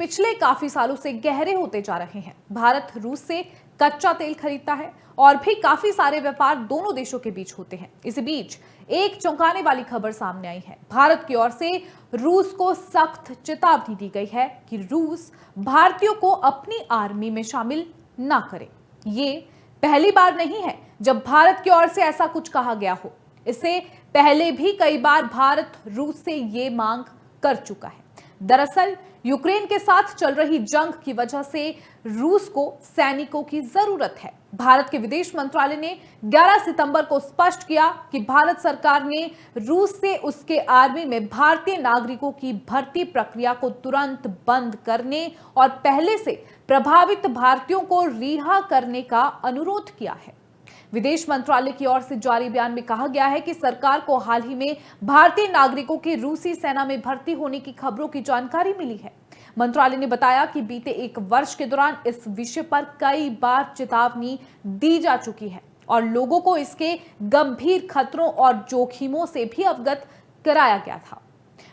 पिछले काफी सालों से गहरे होते जा रहे हैं। भारत रूस से कच्चा तेल खरीदता है और भी काफी सारे व्यापार दोनों देशों के बीच होते हैं। इसी बीच एक चौंकाने वाली खबर सामने आई है। भारत की ओर से रूस को सख्त चेतावनी दी गई है कि रूस भारतीयों को अपनी आर्मी में शामिल ना करे। ये पहली बार नहीं है जब भारत की ओर से ऐसा कुछ कहा गया हो। इससे पहले भी कई बार भारत रूस से ये मांग कर चुका है। दरअसल यूक्रेन के साथ चल रही जंग की वजह से रूस को सैनिकों की जरूरत है। भारत के विदेश मंत्रालय ने 11 सितंबर को स्पष्ट किया कि भारत सरकार ने रूस से उसके आर्मी में भारतीय नागरिकों की भर्ती प्रक्रिया को तुरंत बंद करने और पहले से प्रभावित भारतीयों को रिहा करने का अनुरोध किया है। विदेश मंत्रालय की ओर से जारी बयान में कहा गया है कि सरकार को हाल ही में भारतीय नागरिकों के रूसी सेना में भर्ती होने की खबरों की जानकारी मिली है। मंत्रालय ने बताया कि बीते एक वर्ष के दौरान इस विषय पर कई बार चेतावनी दी जा चुकी है और लोगों को इसके गंभीर खतरों और जोखिमों से भी अवगत कराया गया था।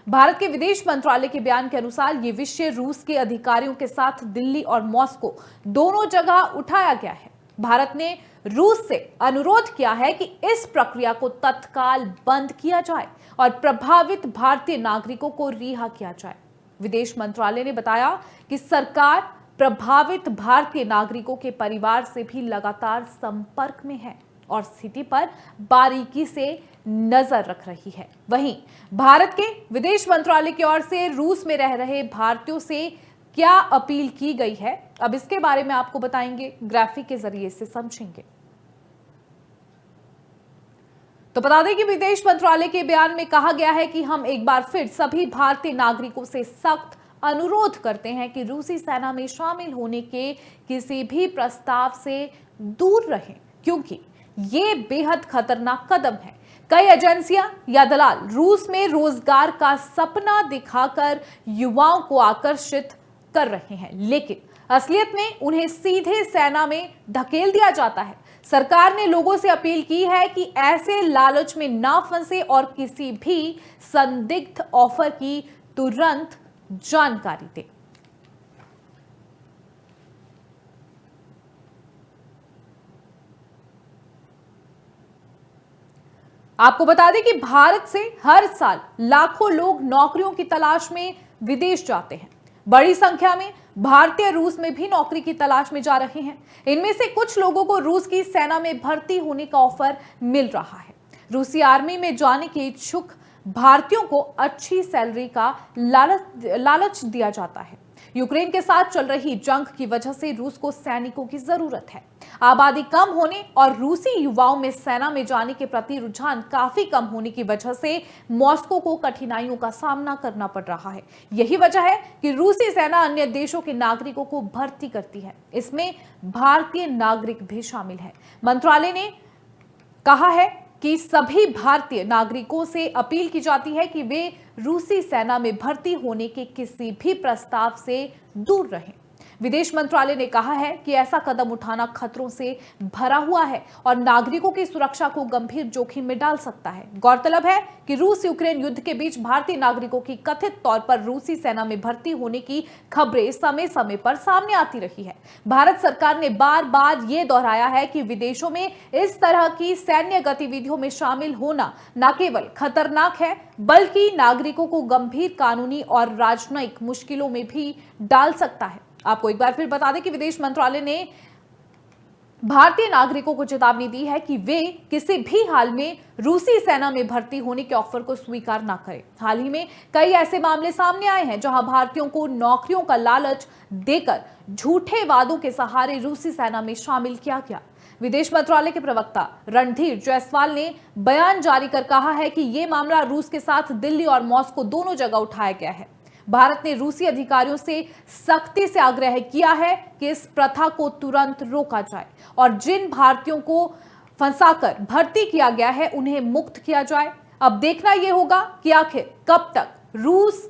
भारत के विदेश मंत्रालय के बयान के अनुसार ये विषय रूस के अधिकारियों के साथ दिल्ली और मॉस्को दोनों जगह उठाया गया है। भारत ने रूस से अनुरोध किया है कि इस प्रक्रिया को तत्काल बंद किया जाए और प्रभावित भारतीय नागरिकों को रिहा किया जाए। विदेश मंत्रालय ने बताया कि सरकार प्रभावित भारतीय नागरिकों के परिवार से भी लगातार संपर्क में है और स्थिति पर बारीकी से नजर रख रही है। वहीं भारत के विदेश मंत्रालय की ओर से रूस में रह रहे भारतीयों से क्या अपील की गई है, अब इसके बारे में आपको बताएंगे, ग्राफिक के जरिए से समझेंगे। तो बता दें कि विदेश मंत्रालय के बयान में कहा गया है कि हम एक बार फिर सभी भारतीय नागरिकों से सख्त अनुरोध करते हैं कि रूसी सेना में शामिल होने के किसी भी प्रस्ताव से दूर रहें, क्योंकि ये बेहद खतरनाक कदम है। कई एजेंसियां या दलाल रूस में रोजगार का सपना दिखाकर युवाओं को आकर्षित कर रहे हैं, लेकिन असलियत में उन्हें सीधे सेना में धकेल दिया जाता है। सरकार ने लोगों से अपील की है कि ऐसे लालच में ना फंसे और किसी भी संदिग्ध ऑफर की तुरंत जानकारी दें। आपको बता दें कि भारत से हर साल लाखों लोग नौकरियों की तलाश में विदेश जाते हैं। बड़ी संख्या में भारतीय रूस में भी नौकरी की तलाश में जा रहे हैं। इनमें से कुछ लोगों को रूस की सेना में भर्ती होने का ऑफर मिल रहा है। रूसी आर्मी में जाने के इच्छुक भारतीयों को अच्छी सैलरी का लालच दिया जाता है। यूक्रेन के साथ चल रही जंग की वजह से रूस को सैनिकों की जरूरत है। आबादी कम होने और रूसी युवाओं में सेना में जाने के प्रति रुझान काफी कम होने की वजह से मॉस्को को कठिनाइयों का सामना करना पड़ रहा है। यही वजह है कि रूसी सेना अन्य देशों के नागरिकों को भर्ती करती है। इसमें भारतीय नागरिक भी शामिल है। मंत्रालय ने कहा है कि सभी भारतीय नागरिकों से अपील की जाती है कि वे रूसी सेना में भर्ती होने के किसी भी प्रस्ताव से दूर रहें। विदेश मंत्रालय ने कहा है कि ऐसा कदम उठाना खतरों से भरा हुआ है और नागरिकों की सुरक्षा को गंभीर जोखिम में डाल सकता है। गौरतलब है कि रूस यूक्रेन युद्ध के बीच भारतीय नागरिकों की कथित तौर पर रूसी सेना में भर्ती होने की खबरें समय समय पर सामने आती रही है। भारत सरकार ने बार बार ये दोहराया है कि विदेशों में इस तरह की सैन्य गतिविधियों में शामिल होना न केवल खतरनाक है, बल्कि नागरिकों को गंभीर कानूनी और राजनयिक मुश्किलों में भी डाल सकता है। आपको एक बार फिर बता दें कि विदेश मंत्रालय ने भारतीय नागरिकों को चेतावनी दी है कि वे किसी भी हाल में रूसी सेना में भर्ती होने के ऑफर को स्वीकार ना करें। हाल ही में कई ऐसे मामले सामने आए हैं जहां भारतीयों को नौकरियों का लालच देकर झूठे वादों के सहारे रूसी सेना में शामिल किया गया। विदेश मंत्रालय के प्रवक्ता रणधीर जायसवाल ने बयान जारी कर कहा है कि यह मामला रूस के साथ दिल्ली और मॉस्को दोनों जगह उठाया गया है। भारत ने रूसी अधिकारियों से सख्ती से आग्रह किया है कि इस प्रथा को तुरंत रोका जाए और जिन भारतीयों को फंसाकर भर्ती किया गया है उन्हें मुक्त किया जाए। अब देखना यह होगा कि आखिर कब तक रूस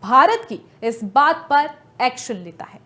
भारत की इस बात पर एक्शन लेता है।